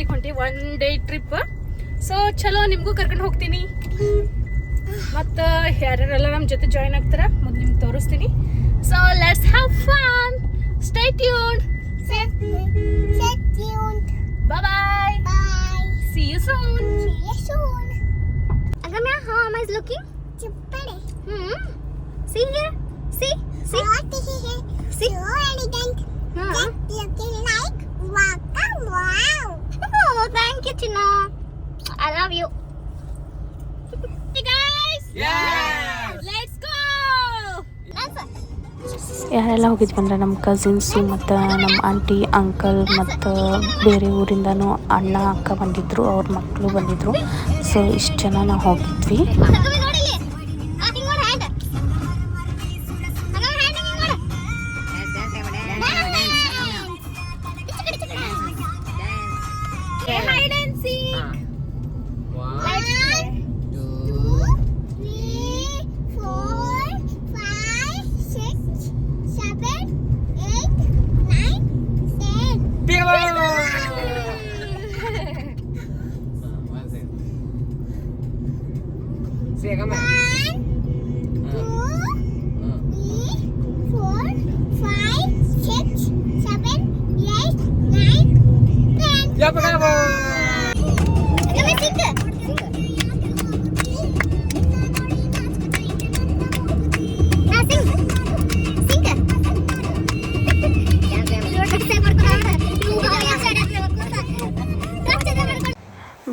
ಊಟಿಗೆ ಹೊಂಟಿ 1 day trip. So ಚಲೋ ನಿಮಗೂ ಕರ್ಕೊಂಡು ಹೋಗ್ತೀನಿ. ಮತ್ತು ಯಾರ್ಯಾರೆಲ್ಲ ನಮ್ಮ ಜೊತೆ ಜಾಯಿನ್ ಆಗ್ತಾರ ಮತ್ತು ನಿಮ್ಗೆ ತೋರಿಸ್ತೀನಿ. So let's have fun. Stay tuned. Bye bye. Bye. See you soon. See you soon. Agamya, how am I looking? Chupade. See here. See. See. See. So elegant. Just looking like wow. Oh, thank you, China. I love you. Hey guys. Yeah. Let's go. ಯಾರೆಲ್ಲ ಹೋಗಿದ್ವಿ ಅಂದರೆ ನಮ್ಮ cousins ಮತ್ತು ನಮ್ಮ aunty uncle ಮತ್ತು ಬೇರೆ ಊರಿಂದನೂ ಅಣ್ಣ ಅಕ್ಕ ಬಂದಿದ್ದರು, ಅವ್ರ ಮಕ್ಕಳು ಬಂದಿದ್ದರು. ಸೊ ಇಷ್ಟು ಜನ ನಾವು ಹೋಗಿದ್ವಿ.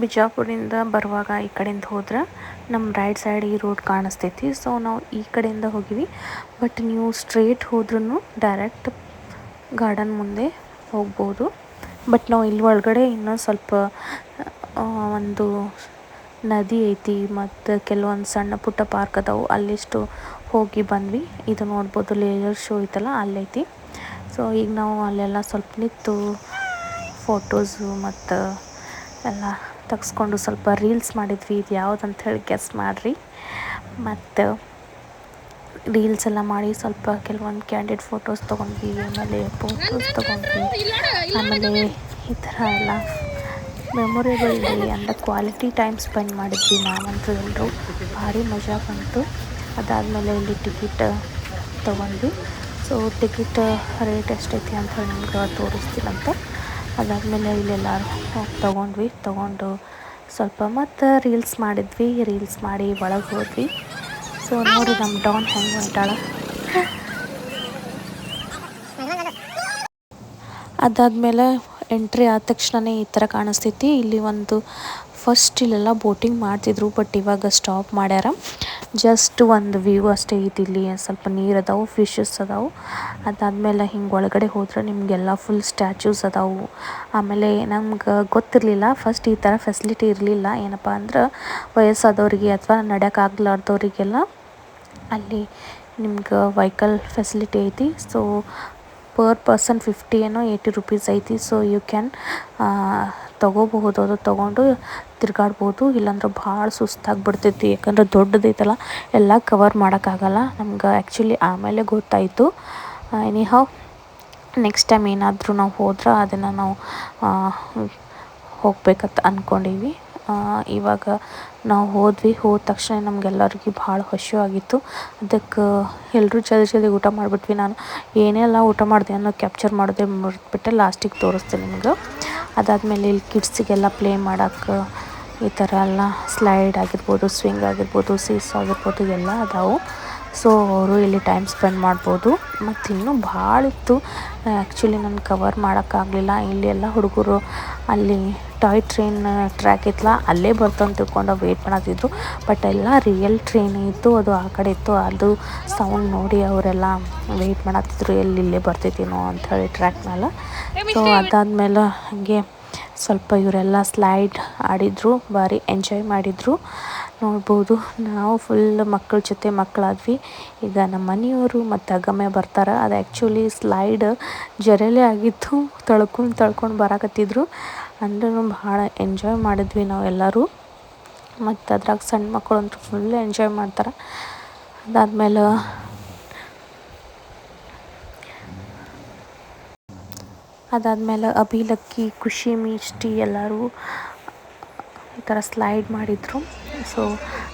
ಬಿಜಾಪುರಿಂದ ಬರುವಾಗ ಈ ಕಡೆಯಿಂದ ಹೋದ್ರೆ ನಮ್ಮ ರೈಟ್ ಸೈಡ್ ಈ ರೋಡ್ ಕಾಣಿಸ್ತೈತಿ. ಸೊ ನಾವು ಈ ಕಡೆಯಿಂದ ಹೋಗಿವಿ. ಬಟ್ ನೀವು ಸ್ಟ್ರೇಟ್ ಹೋದ್ರೂ ಡೈರೆಕ್ಟ್ ಗಾರ್ಡನ್ ಮುಂದೆ ಹೋಗ್ಬೋದು. ಬಟ್ ನಾವು ಇಲ್ಲಿ ಒಳಗಡೆ ಇನ್ನೂ ಸ್ವಲ್ಪ ಒಂದು ನದಿ ಐತಿ ಮತ್ತು ಕೆಲವೊಂದು ಸಣ್ಣ ಪುಟ್ಟ ಪಾರ್ಕ್ ಅದಾವು, ಅಲ್ಲಿಷ್ಟು ಹೋಗಿ ಬಂದ್ವಿ. ಇದು ನೋಡ್ಬೋದು, ಲೇಸರ್ ಶೋ ಐತಲ್ಲ ಅಲ್ಲೈತಿ. ಸೊ ಈಗ ನಾವು ಅಲ್ಲೆಲ್ಲ ಸ್ವಲ್ಪ ನಿಂತು ಫೋಟೋಸು ಮತ್ತು ಎಲ್ಲ ತೆಗೆಸ್ಕೊಂಡು ಸ್ವಲ್ಪ ರೀಲ್ಸ್ ಮಾಡಿದ್ವಿ. ಇದು ಯಾವ್ದು ಅಂಥೇಳಿ ಗೆಸ್ ಮಾಡಿರಿ. ಮತ್ತು ರೀಲ್ಸ್ ಎಲ್ಲ ಮಾಡಿ ಸ್ವಲ್ಪ ಕೆಲವೊಂದು ಕ್ಯಾಂಡಿಡ್ ಫೋಟೋಸ್ ತೊಗೊಂಡ್ವಿ, ಆಮೇಲೆ ಫೋಟೋಸ್ ತೊಗೊಂಡ್ವಿ. ಆಮೇಲೆ ಈ ಥರ ಎಲ್ಲ ಮೆಮೊರೇಬಲ್ ಡೇ ಅಂದರೆ ಕ್ವಾಲಿಟಿ ಟೈಮ್ ಸ್ಪೆಂಡ್ ಮಾಡಿದ್ವಿ ನಾವಂತೂ ಎಲ್ಲರೂ. ಭಾರಿ ಮಜಾ ಬಂತು. ಅದಾದಮೇಲೆ ಇಲ್ಲಿ ಟಿಕೆಟ್ ತೊಗೊಂಡ್ವಿ. ಸೊ ಟಿಕೆಟ್ ರೇಟ್ ಎಷ್ಟೈತಿ ಅಂತ ಹೇಳಿ ನಿಮ್ಗೆ ತೋರಿಸ್ತೀನಂತ. ಅದಾದಮೇಲೆ ಇಲ್ಲೆಲ್ಲರೂ ತೊಗೊಂಡು ಸ್ವಲ್ಪ ಮತ್ತು ರೀಲ್ಸ್ ಮಾಡಿದ್ವಿ. ರೀಲ್ಸ್ ಮಾಡಿ ಒಳಗೆ ಹೋದ್ವಿ. ಸೊ ನೋಡಿ ನಮ್ಮ ಡಾನ್ ಹೆಂಗೆ ಹೊಂಟಾಳ. ಅದಾದಮೇಲೆ ಎಂಟ್ರಿ ಆದ ತಕ್ಷಣವೇ ಈ ಥರ ಕಾಣಿಸ್ತೈತಿ. ಇಲ್ಲಿ ಒಂದು ಫಸ್ಟ್ ಇಲ್ಲೆಲ್ಲ ಬೋಟಿಂಗ್ ಮಾಡ್ತಿದ್ರು, ಬಟ್ ಇವಾಗ ಸ್ಟಾಪ್ ಮಾಡ್ಯಾರ. ಜಸ್ಟ್ ಒಂದು ವ್ಯೂ ಅಷ್ಟೇ ಐತಿ. ಇಲ್ಲಿ ಸ್ವಲ್ಪ ನೀರು ಅದಾವು, ಫಿಶಸ್ ಅದಾವು. ಅದಾದಮೇಲೆ ಹಿಂಗೆ ಒಳಗಡೆ ಹೋದ್ರೆ ನಿಮಗೆಲ್ಲ ಫುಲ್ ಸ್ಟ್ಯಾಚ್ಯೂಸ್ ಅದಾವು. ಆಮೇಲೆ ನಮ್ಗೆ ಗೊತ್ತಿರಲಿಲ್ಲ ಫಸ್ಟ್ ಈ ಥರ ಫೆಸಿಲಿಟಿ ಇರಲಿಲ್ಲ. ಏನಪ್ಪ ಅಂದ್ರೆ ವಯಸ್ಸಾದವರಿಗೆ ಅಥವಾ ನಡೆಯೋಕ್ಕಾಗ್ಲಾರ್ದವ್ರಿಗೆಲ್ಲ ಅಲ್ಲಿ ನಿಮ್ಗೆ ವೆಹಿಕಲ್ ಫೆಸಿಲಿಟಿ ಐತಿ. ಸೊ ಪರ್ ಪರ್ಸನ್ 50 ಏನೋ 80 ರೂಪೀಸ್ ಐತಿ. ಸೊ ಯು ಕ್ಯಾನ್ ತೊಗೋಬಹುದು, ಅದು ತೊಗೊಂಡು ತಿರ್ಗಾಡ್ಬೋದು. ಇಲ್ಲಾಂದ್ರೆ ಭಾಳ ಸುಸ್ತಾಗಿಬಿಡ್ತೈತಿ, ಯಾಕಂದ್ರೆ ದೊಡ್ಡದೈತಲ್ಲ, ಎಲ್ಲ ಕವರ್ ಮಾಡೋಕ್ಕಾಗಲ್ಲ. ನಮ್ಗೆ ಆ್ಯಕ್ಚುಲಿ ಆಮೇಲೆ ಗೊತ್ತಾಯಿತು. ಎನಿಹೌ ನೆಕ್ಸ್ಟ್ ಟೈಮ್ ಏನಾದರೂ ನಾವು ಹೋದ್ರೆ ಅದನ್ನು ನಾವು ಹೋಗ್ಬೇಕಂತ ಅಂದ್ಕೊಂಡೀವಿ. ಇವಾಗ ನಾವು ಹೋದ ತಕ್ಷಣ ನಮಗೆಲ್ಲರಿಗೂ ಭಾಳ ಹಸಿವಾಗಿತ್ತು. ಅದಕ್ಕೆ ಎಲ್ಲರೂ ಜಲ್ದಿ ಊಟ ಮಾಡಿಬಿಟ್ವಿ. ನಾನು ಏನೆಲ್ಲ ಊಟ ಮಾಡಿದೆ ಅನ್ನೋ ಕ್ಯಾಪ್ಚರ್ ಮಾಡೋದೇ ಮರೆತುಬಿಟ್ಟೆ, ಲಾಸ್ಟಿಗೆ ತೋರಿಸ್ತೀನಿ ನಿಮ್ಗೆ. ಅದಾದಮೇಲೆ ಇಲ್ಲಿ ಕಿಡ್ಸಿಗೆಲ್ಲ ಪ್ಲೇ ಮಾಡೋಕ್ಕೆ ಈ ಥರ ಎಲ್ಲ ಸ್ಲೈಡ್ ಆಗಿರ್ಬೋದು, ಸ್ವಿಂಗ್ ಆಗಿರ್ಬೋದು, ಸೀಸ್ ಆಗಿರ್ಬೋದು ಎಲ್ಲ ಅದಾವು. ಸೊ ಅವರು ಇಲ್ಲಿ ಟೈಮ್ ಸ್ಪೆಂಡ್ ಮಾಡ್ಬೋದು. ಮತ್ತು ಇನ್ನೂ ಭಾಳ ಇತ್ತು, ಆ್ಯಕ್ಚುಲಿ ನಾನು ಕವರ್ ಮಾಡೋಕ್ಕಾಗಲಿಲ್ಲ. ಇಲ್ಲಿ ಎಲ್ಲ ಹುಡುಗರು ಅಲ್ಲಿ ಟಾಯ್ ಟ್ರೈನ್ ಟ್ರ್ಯಾಕ್ ಇತ್ತಲ್ಲ, ಅಲ್ಲೇ ಬರ್ತಾವೆ ತಿಳ್ಕೊಂಡು ವೆಯ್ಟ್ ಮಾಡತ್ತಿದ್ರು. ಬಟ್ ಎಲ್ಲ ರಿಯಲ್ ಟ್ರೈನ್ ಇತ್ತು, ಅದು ಆ ಕಡೆ ಇತ್ತು. ಅದು ಸೌಂಡ್ ನೋಡಿ ಅವರೆಲ್ಲ ವೆಯ್ಟ್ ಮಾಡತ್ತಿದ್ರು, ಇಲ್ಲೇ ಬರ್ತೈತೇನೋ ಅಂಥೇಳಿ ಟ್ರ್ಯಾಕ್ ಮೇಲೆ. ಸೊ ಅದಾದಮೇಲೆ ಹಾಗೆ ಸ್ವಲ್ಪ ಇವರೆಲ್ಲ ಸ್ಲೈಡ್ ಆಡಿದರು, ಭಾರಿ ಎಂಜಾಯ್ ಮಾಡಿದರು. ನೋಡ್ಬೋದು, ನಾವು ಫುಲ್ ಮಕ್ಕಳ ಜೊತೆ ಮಕ್ಕಳಾದ್ವಿ. ಈಗ ನಮ್ಮ ಮನೆಯವರು ಮತ್ತು ಅಗಮ್ಯ ಬರ್ತಾರೆ. ಅದು ಆ್ಯಕ್ಚುಲಿ ಸ್ಲೈಡ್ ಜರಲೇ ಆಗಿತ್ತು, ತಳ್ಕೊಂಡು ಬರಾಕತ್ತಿದ್ರು. ಅಂದ್ರೂ ಭಾಳ ಎಂಜಾಯ್ ಮಾಡಿದ್ವಿ ನಾವೆಲ್ಲರೂ. ಮತ್ತು ಅದ್ರಾಗ ಸಣ್ಣ ಮಕ್ಕಳು ಅಂತೂ ಫುಲ್ ಎಂಜಾಯ್ ಮಾಡ್ತಾರೆ. ಅದಾದಮೇಲೆ ಅದಾದಮೇಲೆ ಅಭಿಲಕ್ಕಿ ಖುಷಿ ಮಿಷ್ಟಿ ಎಲ್ಲರೂ ಈ ಥರ ಸ್ಲೈಡ್ ಮಾಡಿದರು. ಸೊ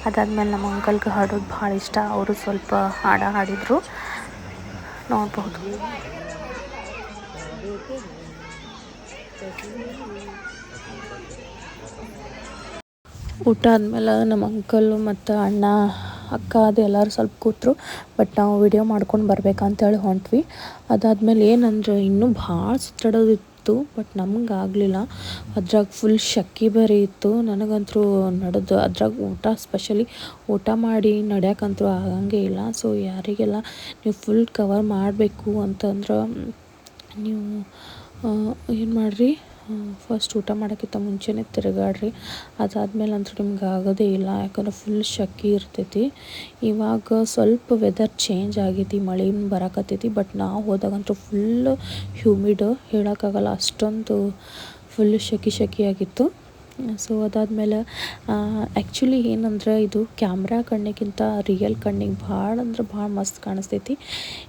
ಅದಾದಮೇಲೆ ನಮ್ಮ ಅಂಕಲ್ಗೆ ಹಾಡೋದು ಭಾಳ ಇಷ್ಟ, ಅವರು ಸ್ವಲ್ಪ ಹಾಡಿದರು ನೋಡ್ಬೋದು. ಊಟ ಆದಮೇಲೆ ನಮ್ಮ ಅಂಕಲ್ಲು ಮತ್ತು ಅಣ್ಣ ಅಕ್ಕ ಅದು ಎಲ್ಲರೂ ಸ್ವಲ್ಪ ಕೂತರು. ಬಟ್ ನಾವು ವಿಡಿಯೋ ಮಾಡ್ಕೊಂಡು ಬರ್ಬೇಕಂತೇಳಿ ಹೊಂಟ್ವಿ. ಅದಾದಮೇಲೆ ಏನಂದ್ರೆ ಇನ್ನೂ ಭಾಳ ಸುತ್ತಾಡೋದಿತ್ತು, ಬಟ್ ನಮ್ಗೆ ಆಗಲಿಲ್ಲ. ಅದ್ರಾಗ ಫುಲ್ ಶೆಕೆ ಬೇರೆ ಇತ್ತು. ನನಗಂತೂ ನಡೆದು ಅದ್ರಾಗ ಊಟ ಸ್ಪೆಷಲಿ ಊಟ ಮಾಡಿ ನಡೆಯೋಕ್ಕಂತೂ ಆಗಂಗೆ ಇಲ್ಲ. ಸೊ ಯಾರಿಗೆಲ್ಲ ನೀವು ಫುಲ್ ಕವರ್ ಮಾಡಬೇಕು ಅಂತಂದ್ರೆ ನೀವು ಏನು ಮಾಡಿರಿ, ಫಸ್ಟ್ ಊಟ ಮಾಡೋಕ್ಕಿಂತ ಮುಂಚೆನೇ ತಿರುಗಾಡ್ರಿ. ಅದಾದಮೇಲೆ ಅಂತೂ ನಿಮ್ಗೆ ಆಗೋದೇ ಇಲ್ಲ, ಯಾಕಂದ್ರೆ ಫುಲ್ ಶೆಕೆ ಇರ್ತೈತಿ. ಇವಾಗ ಸ್ವಲ್ಪ ವೆದರ್ ಚೇಂಜ್ ಆಗೈತಿ, ಮಳೆ ಬರಕತ್ತೈತಿ. ಬಟ್ ನಾವು ಹೋದಾಗಂತೂ ಫುಲ್ ಹ್ಯೂಮಿಡ್, ಹೇಳೋಕ್ಕಾಗಲ್ಲ ಅಷ್ಟೊಂದು ಫುಲ್ ಶೆಕೆ ಆಗಿತ್ತು. ಸೊ ಅದಾದಮೇಲೆ ಆ್ಯಕ್ಚುಲಿ ಏನಂದ್ರೆ ಇದು ಕ್ಯಾಮ್ರಾ ಕಣ್ಣಿಗಿಂತ ರಿಯಲ್ ಕಣ್ಣಿಗೆ ಭಾಳ ಅಂದ್ರೆ ಭಾಳ ಮಸ್ತ್ ಕಾಣಿಸ್ತೈತಿ.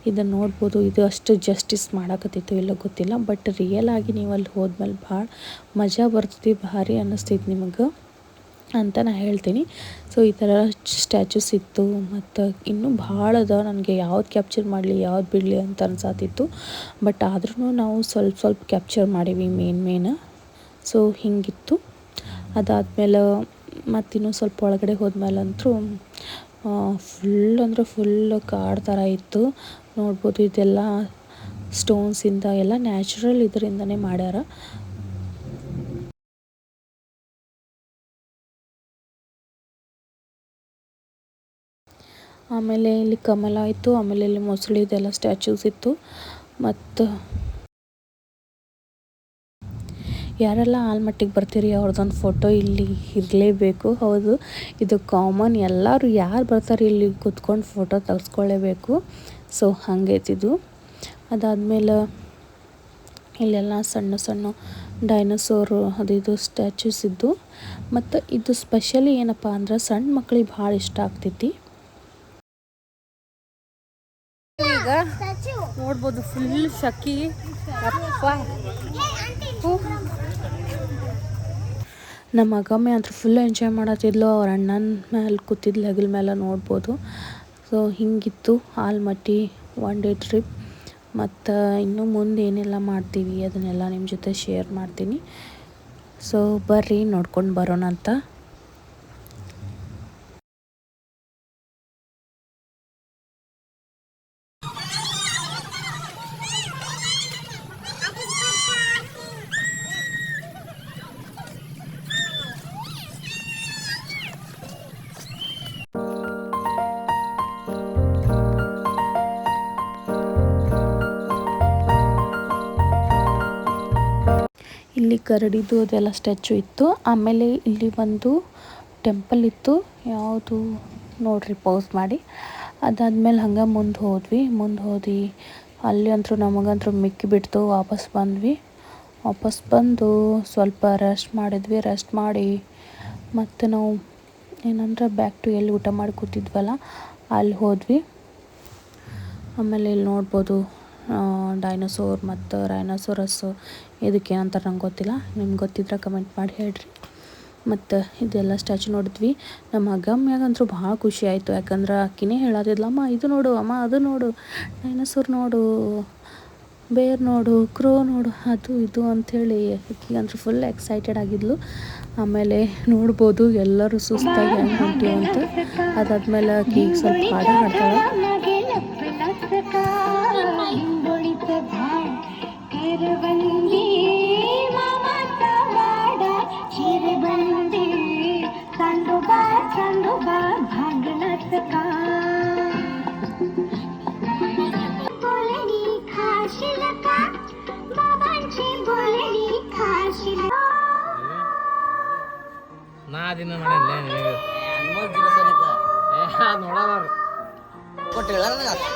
ಇದನ್ನು ನೋಡ್ಬೋದು. ಇದು ಅಷ್ಟು ಜಸ್ಟಿಸ್ ಮಾಡೋಕತ್ತಿತ್ತು ಇಲ್ಲ ಗೊತ್ತಿಲ್ಲ, ಬಟ್ ರಿಯಲ್ ಆಗಿ ನೀವು ಅಲ್ಲಿ ಹೋದ್ಮೇಲೆ ಭಾಳ ಮಜಾ ಬರ್ತೈತಿ, ಭಾರಿ ಅನ್ನಿಸ್ತೈತಿ ನಿಮಗೆ ಅಂತ ನಾನು ಹೇಳ್ತೀನಿ. ಸೊ ಈ ಥರ ಸ್ಟ್ಯಾಚ್ಯೂಸ್ ಇತ್ತು, ಮತ್ತು ಇನ್ನೂ ಭಾಳ ಅದ. ನನಗೆ ಯಾವ್ದು ಕ್ಯಾಪ್ಚರ್ ಮಾಡಲಿ ಯಾವ್ದು ಬಿಡಲಿ ಅಂತ ಅನ್ಸಾತಿತ್ತು. ಬಟ್ ಆದ್ರೂ ನಾವು ಸ್ವಲ್ಪ ಕ್ಯಾಪ್ಚರ್ ಮಾಡೀವಿ ಮೇನ್. ಸೊ ಹಿಂಗಿತ್ತು. ಅದಾದಮೇಲೆ ಮತ್ತಿನ್ನೂ ಸ್ವಲ್ಪ ಒಳಗಡೆ ಹೋದ್ಮೇಲಂತೂ ಫುಲ್ ಅಂದರೆ ಫುಲ್ ಕಾಡು ಥರ ಇತ್ತು ನೋಡ್ಬೋದು. ಇದೆಲ್ಲ ಸ್ಟೋನ್ಸಿಂದ ಎಲ್ಲ ನ್ಯಾಚುರಲ್ ಇದರಿಂದನೇ ಮಾಡ್ಯಾರ. ಆಮೇಲೆ ಇಲ್ಲಿ ಕಮಲ ಇತ್ತು, ಆಮೇಲೆ ಇಲ್ಲಿ ಮೊಸಳಿದೆಲ್ಲ ಸ್ಟ್ಯಾಚ್ಯೂಸ್ ಇತ್ತು. ಮತ್ತು ಯಾರೆಲ್ಲ ಆಲ್ಮಟ್ಟಿಗೆ ಬರ್ತೀರಿ ಅವ್ರದ್ದೊಂದು ಫೋಟೋ ಇಲ್ಲಿ ಇರಲೇಬೇಕು. ಹೌದು, ಇದು ಕಾಮನ್, ಎಲ್ಲರೂ ಯಾರು ಬರ್ತಾರೆ ಇಲ್ಲಿ ಕೂತ್ಕೊಂಡು ಫೋಟೋ ತೆಗೆಸ್ಕೊಳ್ಳೇಬೇಕು. ಸೊ ಹಂಗೈತಿದು. ಅದಾದಮೇಲೆ ಇಲ್ಲೆಲ್ಲ ಸಣ್ಣ ಡೈನೋಸೋರು ಅದು ಸ್ಟ್ಯಾಚ್ಯೂಸ್ ಇದ್ದು. ಮತ್ತು ಇದು ಸ್ಪೆಷಲಿ ಏನಪ್ಪ ಅಂದ್ರೆ ಸಣ್ಣ ಮಕ್ಕಳಿಗೆ ಭಾಳ ಇಷ್ಟ ಆಗ್ತೈತಿ. ಈಗ ನೋಡ್ಬೋದು ಫುಲ್ ಶೆಕೆ. ಅಪ್ಪ ನಮ್ಮ ಅಗಮ್ಮೆ ಅಂತೂ ಫುಲ್ ಎಂಜಾಯ್ ಮಾಡತ್ತಿದ್ಲು. ಅವ್ರ ಅಣ್ಣನ ಮೇಲೆ ಕೂತಿದ್ಲು ಹೆಗಲ ಮೇಲೆ ನೋಡ್ಬೋದು. ಸೊ ಹಿಂಗಿತ್ತು ಆಲ್ಮಟ್ಟಿ ಒನ್ ಡೇ ಟ್ರಿಪ್. ಮತ್ತು ಇನ್ನು ಮುಂದೆ ಏನೆಲ್ಲ ಮಾಡ್ತೀವಿ ಅದನ್ನೆಲ್ಲ ನಿಮ್ಮ ಜೊತೆ ಶೇರ್ ಮಾಡ್ತೀನಿ. ಸೊ ಬರ್ರಿ ನೋಡ್ಕೊಂಡು ಬರೋಣ ಅಂತ. ಇಲ್ಲಿ ಕರಡಿದು ಅದೆಲ್ಲ ಸ್ಟ್ಯಾಚು ಇತ್ತು. ಆಮೇಲೆ ಇಲ್ಲಿ ಒಂದು ಟೆಂಪಲ್ ಇತ್ತು, ಯಾವುದು ನೋಡ್ರಿ ಪೌಸ್ ಮಾಡಿ. ಅದಾದಮೇಲೆ ಹಂಗೆ ಮುಂದೆ ಹೋದ್ವಿ. ಅಲ್ಲಿ ಅಂತೂ ನಮಗಂತೂ ಮಿಕ್ಕಿ ಬಿಡ್ತು. ವಾಪಸ್ ಬಂದು ಸ್ವಲ್ಪ ರೆಸ್ಟ್ ಮಾಡಿದ್ವಿ. ರೆಸ್ಟ್ ಮಾಡಿ ಮತ್ತು ನಾವು ಏನಂದ್ರೆ ಬ್ಯಾಕ್ ಟು ಎಲ್ಲಿ ಊಟ ಮಾಡಿ ಕೂತಿದ್ವಲ್ಲ ಅಲ್ಲಿ ಹೋದ್ವಿ. ಆಮೇಲೆ ಇಲ್ಲಿ ನೋಡ್ಬೋದು ಡೈನೋಸೋರ್ ಮತ್ತು ರೈನೋಸೋರಸ್, ಇದಕ್ಕೆ ಏನಂತಾರೆ ನಂಗೆ ಗೊತ್ತಿಲ್ಲ, ನಿಮ್ಗೆ ಗೊತ್ತಿದ್ರೆ ಕಮೆಂಟ್ ಮಾಡಿ ಹೇಳ್ರಿ. ಮತ್ತು ಇದೆಲ್ಲ ಸ್ಟ್ಯಾಚು ನೋಡಿದ್ವಿ. ನಮ್ಮ ಅಗಮ್ಯಾಗಂತೂ ಭಾಳ ಖುಷಿ ಆಯಿತು, ಯಾಕಂದ್ರೆ ಆಕಿನೇ ಹೇಳತ್ತಿದ್ಲಮ್ಮ ಇದು ನೋಡು ಅಮ್ಮ, ಅದು ನೋಡು, ಡೈನೋಸೋರ್ ನೋಡು, ಬೇರ್ ನೋಡು, ಕ್ರೋ ನೋಡು, ಅದು ಇದು ಅಂಥೇಳಿ ಆಕಿಗಂತೂ ಫುಲ್ ಎಕ್ಸೈಟೆಡ್ ಆಗಿದ್ಲು. ಆಮೇಲೆ ನೋಡ್ಬೋದು ಎಲ್ಲರೂ ಸುಸ್ತಾಗಿ ಹೆಂಗೆ ಹೊಂಟೀವಿ ಅಂತ. ಅದಾದಮೇಲೆ ಆಕಿ ಸ್ವಲ್ಪ ಹಾಡು ಹಾಡ್ತಾಳೆ.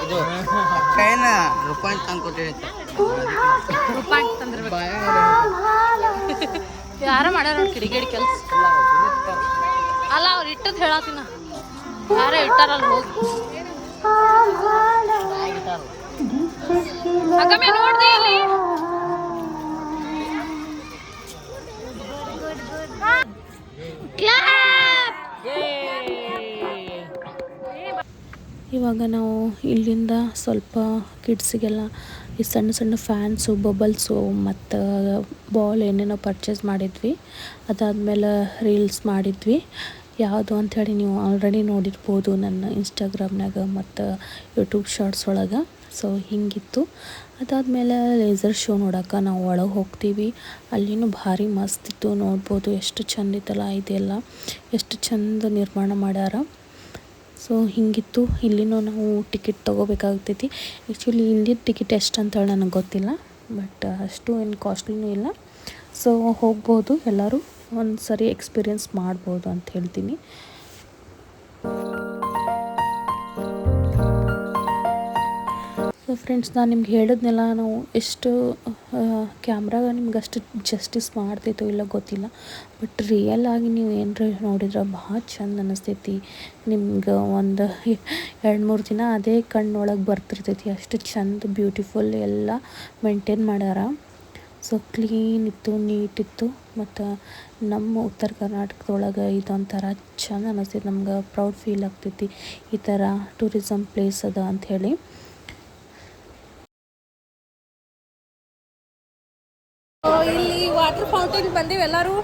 ಇದು ಕೈನ ರೂಪಾಯಿ ತಂದು ಕೊಟ್ಟಿರುತ್ತೆ. ರೂಪಾಯಿ ತಂದಿರ್ಬೇಕು. ಯಾರ ಮಾಡ್ಯಾರ ನೋಡಿ ಕಿಡಿಗೇಡಿ ಕೆಲಸ ಅಲ್ಲ, ಅವ್ರು ಇಟ್ಟದ್ದು ಹೇಳತ್ತಿನ ಯಾರ ಇಟ್ಟಾರಲ್ಲ ಹೋಗಿ. ಅಕ್ಕಮ್ಮೆ ನೋಡ್ದಿ ಇಲ್ಲಿ ಇವಾಗ ನಾವು ಇಲ್ಲಿಂದ ಸ್ವಲ್ಪ ಕಿಡ್ಸಿಗೆಲ್ಲ ಈ ಸಣ್ಣ ಸಣ್ಣ ಫ್ಯಾನ್ಸು ಬಬಲ್ಸು ಮತ್ತು ಬಾಲ್ ಏನೇನೋ ಪರ್ಚೇಸ್ ಮಾಡಿದ್ವಿ. ಅದಾದಮೇಲೆ ರೀಲ್ಸ್ ಮಾಡಿದ್ವಿ. ಯಾವುದು ಅಂಥೇಳಿ ನೀವು ಆಲ್ರೆಡಿ ನೋಡಿರ್ಬೋದು ನನ್ನ ಇನ್ಸ್ಟಾಗ್ರಾಮ್ನಾಗ ಮತ್ತು ಯೂಟ್ಯೂಬ್ ಶಾರ್ಟ್ಸ್ ಒಳಗೆ. ಸೊ ಹಿಂಗಿತ್ತು. ಅದಾದಮೇಲೆ ಲೇಸರ್ ಶೋ ನೋಡೋಕೆ ನಾವು ಒಳಗೆ ಹೋಗ್ತೀವಿ. ಅಲ್ಲಿನೂ ಭಾರಿ ಮಸ್ತ್ ಇತ್ತು, ನೋಡ್ಬೋದು ಎಷ್ಟು ಚಂದ ಇತ್ತಲ್ಲ. ಇದೆಲ್ಲ ಎಷ್ಟು ಚಂದ ನಿರ್ಮಾಣ ಮಾಡ್ಯಾರ. ಸೊ ಹಿಂಗಿತ್ತು. ಇಲ್ಲಿನೂ ನಾವು ಟಿಕೆಟ್ ತೊಗೋಬೇಕಾಗ್ತೈತಿ. ಆ್ಯಕ್ಚುಲಿ ಇಲ್ಲಿ ಟಿಕೆಟ್ ಎಷ್ಟು ಅಂತೇಳಿ ನನಗೆ ಗೊತ್ತಿಲ್ಲ, ಬಟ್ ಅಷ್ಟು ಏನು ಕಾಸ್ಟ್ಲಿನೂ ಇಲ್ಲ. ಸೊ ಹೋಗ್ಬೋದು, ಎಲ್ಲರೂ ಒಂದು ಸರಿ ಎಕ್ಸ್ಪೀರಿಯೆನ್ಸ್ ಮಾಡ್ಬೋದು ಅಂತ ಹೇಳ್ತೀನಿ. ಸೊ ಫ್ರೆಂಡ್ಸ್, ನಾನು ನಿಮ್ಗೆ ಹೇಳಿದ್ನೆಲ್ಲ ನಾವು ಎಷ್ಟು ಕ್ಯಾಮ್ರಾಗ ನಿಮ್ಗೆ ಅಷ್ಟು ಜಸ್ಟಿಸ್ ಮಾಡ್ತೈತೋ ಇಲ್ಲ ಗೊತ್ತಿಲ್ಲ, ಬಟ್ ರಿಯಲ್ ಆಗಿ ನೀವು ಏನರ ನೋಡಿದ್ರೆ ಭಾಳ ಚಂದ ಅನ್ನಿಸ್ತೈತಿ. ನಿಮ್ಗೆ ಒಂದು 2-3 ದಿನ ಅದೇ ಕಣ್ಣೊಳಗೆ ಬರ್ತಿರ್ತೈತಿ. ಅಷ್ಟು ಚಂದ ಬ್ಯೂಟಿಫುಲ್ ಎಲ್ಲ ಮೇಂಟೈನ್ ಮಾಡ್ಯಾರ. ಸೊ ಕ್ಲೀನ್ ಇತ್ತು, ನೀಟಿತ್ತು. ಮತ್ತು ನಮ್ಮ ಉತ್ತರ ಕರ್ನಾಟಕದೊಳಗೆ ಇದೊಂಥರ ಚಂದ ಅನ್ನಿಸ್ತೈತಿ. ನಮ್ಗೆ ಪ್ರೌಡ್ ಫೀಲ್ ಆಗ್ತೈತಿ ಈ ಥರ ಟೂರಿಸಮ್ ಪ್ಲೇಸ್ ಅದ ಅಂಥೇಳಿ. ಇಲ್ಲಿ ವಾಟರ್ ಫೌಂಟೇನ್ ಬಂದೀವಿ ಎಲ್ಲರೂ.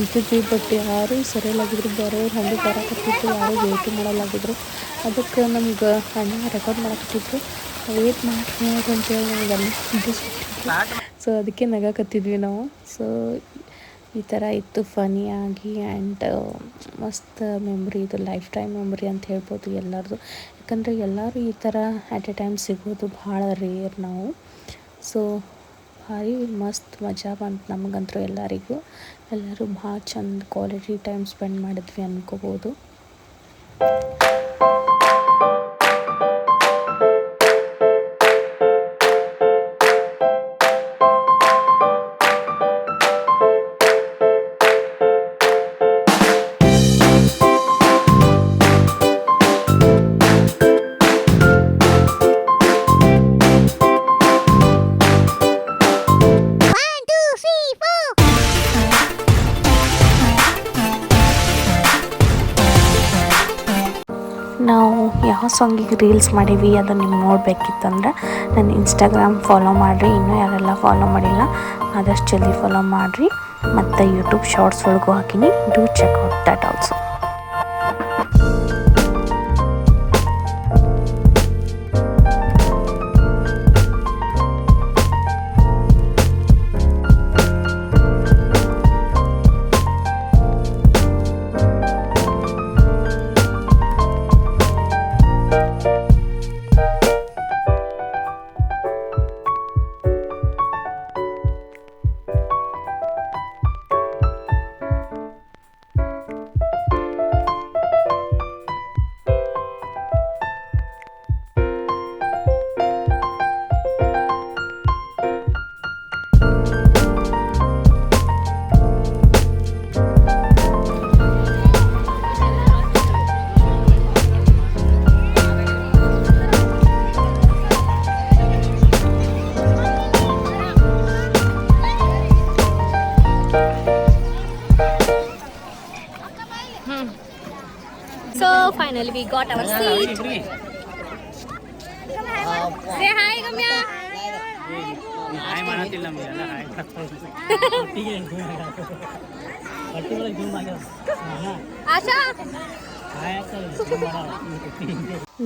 ನಿಂತಿದ್ವಿ, ಬಟ್ ಯಾರೂ ಸರಿಯಲ್ಲಾಗಿದ್ರು, ಬರೋರು ಹಾಗೆ ಬರಕತ್ತಿದ್ರು, ಯಾರೂ ವೇಟ್ ಮಾಡಲಾಗಿದ್ರು. ಅದಕ್ಕೆ ನಮ್ಗೆ ಅಣ್ಣ ರೆಕಾರ್ಡ್ ಮಾಡಕತ್ತಿದ್ರು, ವೇಟ್ ಮಾಡಿ ಅಂತೇಳಿ ನಮ್ಗೆ ಅಲ್ಲಿ ಸೊ ಅದಕ್ಕೆ ನಗಾಕತ್ತಿದ್ವಿ ನಾವು. ಸೊ ಈ ಥರ ಇತ್ತು ಫನಿಯಾಗಿ ಆ್ಯಂಡ್ ಮಸ್ತ್ ಮೆಮ್ರಿ, ಇದು ಲೈಫ್ ಟೈಮ್ ಮೆಮ್ರಿ ಅಂತ ಹೇಳ್ಬೋದು ಎಲ್ಲರದು. ಯಾಕಂದರೆ ಎಲ್ಲರೂ ಈ ಥರ ಅಟ್ ಎ ಟೈಮ್ ಸಿಗೋದು ಭಾಳ ರೇರ್ ನಾವು. ಸೊ ಭಾರಿ ಮಸ್ತ್ ಮಜಾ ಬಂತು ನಮಗಂತೂ ಎಲ್ಲರಿಗೂ. ಎಲ್ಲರೂ ಭಾಳ ಚಂದ ಕ್ವಾಲಿಟಿ ಟೈಮ್ ಸ್ಪೆಂಡ್ ಮಾಡಿದ್ವಿ ಅನ್ಕೋಬೋದು. ನಾವು ಯಾವ ಸಾಂಗಿಗೆ ರೀಲ್ಸ್ ಮಾಡೀವಿ ಅದನ್ನು ನೀವು ನೋಡಬೇಕಿತ್ತಂದ್ರೆ ನನ್ನ ಇನ್ಸ್ಟಾಗ್ರಾಮ್ ಫಾಲೋ ಮಾಡಿರಿ. ಇನ್ನೂ ಯಾರೆಲ್ಲ ಫಾಲೋ ಮಾಡಿಲ್ಲ ಆದಷ್ಟು ಜಲ್ದಿ ಫಾಲೋ ಮಾಡಿರಿ. ಮತ್ತು ಯೂಟ್ಯೂಬ್ ಶಾರ್ಟ್ಸ್ ಒಳಗೂ ಹಾಕಿನಿ, do check out that also. So finally we got our seat. Say hi, Gamya. Hi ಮಾಡತ್ತಿಲ್ಲ ನಮಗೆಲ್ಲ ಆಶಾ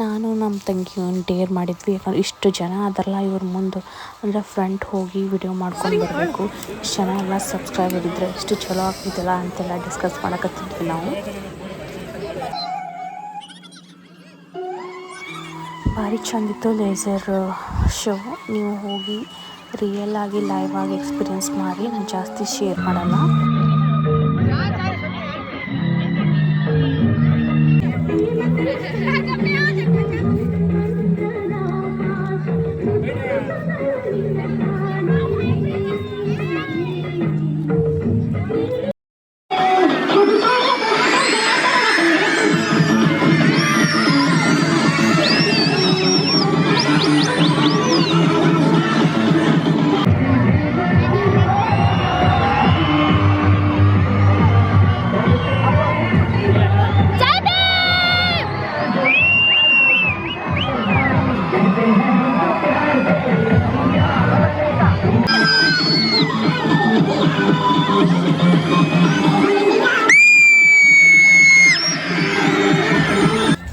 ನಾನು ನಮ್ಮ ತಂಗಿ ಒಂದು ಡೇರ್ ಮಾಡಿದ್ವಿ. ಯಾಕಂದ್ರೆ ಇಷ್ಟು ಜನ ಅದರಲ್ಲ ಇವ್ರ ಮುಂದೆ ಅಂದರೆ ಫ್ರಂಟ್ ಹೋಗಿ ವಿಡಿಯೋ ಮಾಡ್ಕೊಂಡು ಬರಬೇಕು, ಇಷ್ಟು ಜನ ಎಲ್ಲ ಸಬ್ಸ್ಕ್ರೈಬರ್ ಇದ್ದರೆ ಎಷ್ಟು ಚಲೋ ಆಗ್ತಿದ್ದಲ್ಲ ಅಂತೆಲ್ಲ ಡಿಸ್ಕಸ್ ಮಾಡಕತ್ತಿದ್ವಿ ನಾವು. ಭಾರಿ ಚಂದಿತ್ತು ಲೇಸರ್ ಶೋ. ನೀವು ಹೋಗಿ ರಿಯಲ್ ಆಗಿ ಲೈವ್ ಆಗಿ ಎಕ್ಸ್ಪೀರಿಯೆನ್ಸ್ ಮಾಡಿ. ನಾನು ಜಾಸ್ತಿ ಶೇರ್ ಮಾಡಲ್ಲ.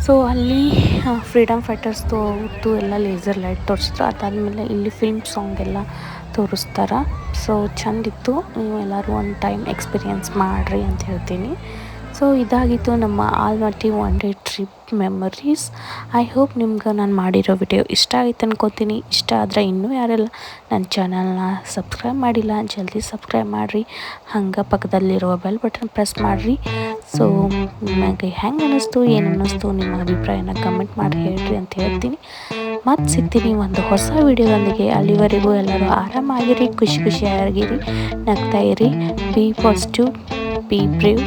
ಸೊ ಅಲ್ಲಿ ಫ್ರೀಡಮ್ ಫೈಟರ್ಸ್ದು ಎಲ್ಲ ಲೇಸರ್ ಲೈಟ್ ತೋರಿಸಿದ್ರು. ಅದಾದಮೇಲೆ ಇಲ್ಲಿ ಫಿಲ್ಮ್ ಸಾಂಗ್ ಎಲ್ಲ ತೋರಿಸ್ತಾರೆ. ಸೊ ಚೆಂದಿತ್ತು. ನೀವು ಎಲ್ಲರೂ ಒಂದು ಟೈಮ್ ಎಕ್ಸ್ಪೀರಿಯೆನ್ಸ್ ಮಾಡಿರಿ ಅಂತ ಹೇಳ್ತೀನಿ. ಸೊ ಇದಾಗಿತ್ತು ನಮ್ಮ Almatti one day trip memories. I hope ನಿಮ್ಗೆ ನಾನು ಮಾಡಿರೋ ವಿಡಿಯೋ ಇಷ್ಟ ಆಯ್ತು ಅನ್ಕೋತೀನಿ. ಇಷ್ಟ ಆದರೆ ಇನ್ನೂ ಯಾರೆಲ್ಲ ನನ್ನ ಚಾನಲ್ನ ಸಬ್ಸ್ಕ್ರೈಬ್ ಮಾಡಿಲ್ಲ ಜಲ್ದಿ ಸಬ್ಸ್ಕ್ರೈಬ್ ಮಾಡಿರಿ. ಹಂಗೆ ಪಕ್ಕದಲ್ಲಿರುವ ಬೆಲ್ ಬಟನ್ ಪ್ರೆಸ್ ಮಾಡಿರಿ. ಸೊ ನಿಮಗೆ ಹೆಂಗೆ ಅನ್ನಿಸ್ತು ಏನು ಅನ್ನಿಸ್ತು ನಿಮ್ಮ ಅಭಿಪ್ರಾಯನ ಕಮೆಂಟ್ ಮಾಡಿ ಹೇಳ್ರಿ ಅಂತ ಹೇಳ್ತೀನಿ. ಮತ್ತೆ ಸಿಗ್ತೀನಿ ಒಂದು ಹೊಸ ವಿಡಿಯೋದೊಂದಿಗೆ. ಅಲ್ಲಿವರೆಗೂ ಎಲ್ಲರೂ ಆರಾಮಾಗಿರಿ, ಖುಷಿಯಾಗಿರಿ, ನಗ್ತಾ ಇರಿ. B positive, be brave.